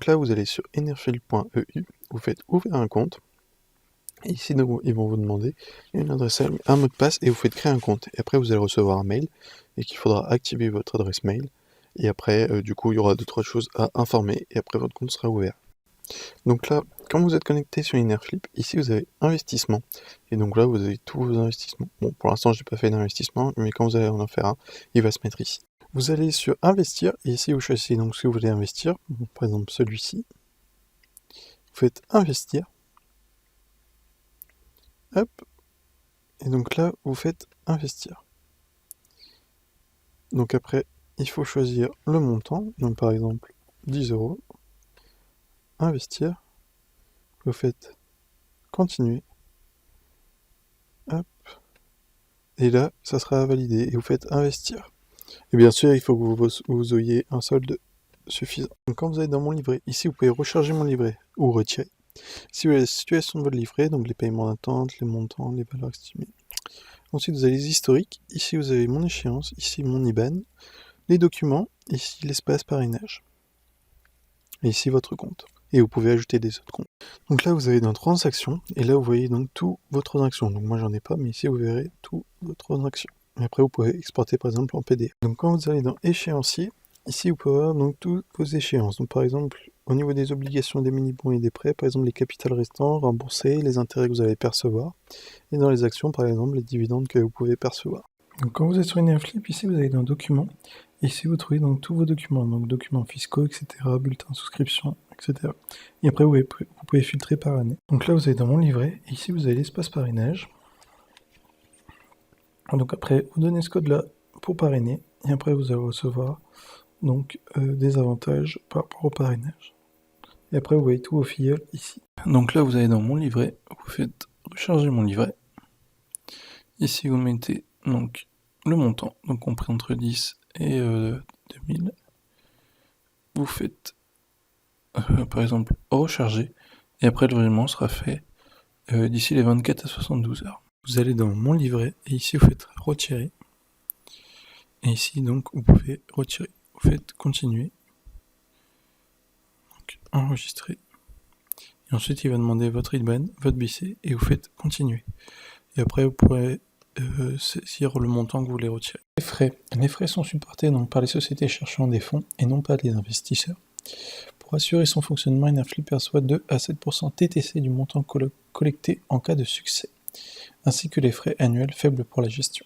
là, vous allez sur enerfield.eu, vous faites ouvrir un compte. Et ici, donc, ils vont vous demander une adresse mail, un mot de passe, et vous faites créer un compte. Et après, vous allez recevoir un mail, et qu'il faudra activer votre adresse mail. Et après, du coup, il y aura 2-3 choses à informer, et après, votre compte sera ouvert. Donc là, quand vous êtes connecté sur Enerflip, ici, vous avez investissement. Et donc là, vous avez tous vos investissements. Bon, pour l'instant, je n'ai pas fait d'investissement, mais quand vous allez en faire un, il va se mettre ici. Vous allez sur investir, et ici, vous choisissez donc ce que vous voulez investir. Par exemple, celui-ci. Vous faites investir. Hop. Et donc là, vous faites investir. Donc après, il faut choisir le montant. Donc par exemple, 10 €. Investir. Vous faites continuer. Hop. Et là, ça sera validé. Et vous faites investir. Et bien sûr, il faut que vous ayez un solde suffisant. Donc quand vous allez dans mon livret, ici, vous pouvez recharger mon livret ou retirer. Si vous avez la situation de votre livret, donc les paiements d'attente, les montants, les valeurs estimées. Ensuite, vous avez les historiques. Ici, vous avez mon échéance. Ici, mon IBAN. Les documents. Ici, l'espace parrainage. Et ici, votre compte. Et vous pouvez ajouter des autres comptes. Donc là, vous avez dans transactions. Et là, vous voyez donc toutes vos transactions. Donc moi, j'en ai pas, mais ici, vous verrez toutes vos transactions. Et après, vous pouvez exporter, par exemple, en PDF. Donc quand vous allez dans échéancier, ici, vous pouvez avoir donc toutes vos échéances. Donc par exemple, au niveau des obligations, des mini-bons et des prêts, par exemple, les capitales restants, remboursés, les intérêts que vous allez percevoir. Et dans les actions, par exemple, les dividendes que vous pouvez percevoir. Donc quand vous êtes sur Enerflip, ici, vous allez dans documents. Ici, vous trouvez donc tous vos documents, donc documents fiscaux, etc., bulletins de souscription, etc. Et après, vous pouvez filtrer par année. Donc là, vous allez dans mon livret, et ici, vous avez l'espace parrainage. Donc après, vous donnez ce code-là pour parrainer, et après, vous allez recevoir donc des avantages par rapport au parrainage. Et après, vous voyez tous vos filleuls ici. Donc là, vous allez dans mon livret, vous faites recharger mon livret. Ici, vous mettez donc le montant, donc compris entre 10 et 2000. Vous faites, par exemple, recharger, et après le virement sera fait d'ici les 24 à 72 heures. Vous allez dans mon livret, et ici vous faites retirer, et ici donc vous pouvez retirer. Vous faites continuer, donc enregistrer, et ensuite il va demander votre IBAN, votre BC, et vous faites continuer. Et après vous pourrez saisir le montant que vous voulez retirer. Les frais sont supportés donc par les sociétés cherchant des fonds et non pas les investisseurs. Pour assurer son fonctionnement, Enerflip perçoit 2 à 7% TTC du montant collecté en cas de succès, ainsi que les frais annuels faibles pour la gestion.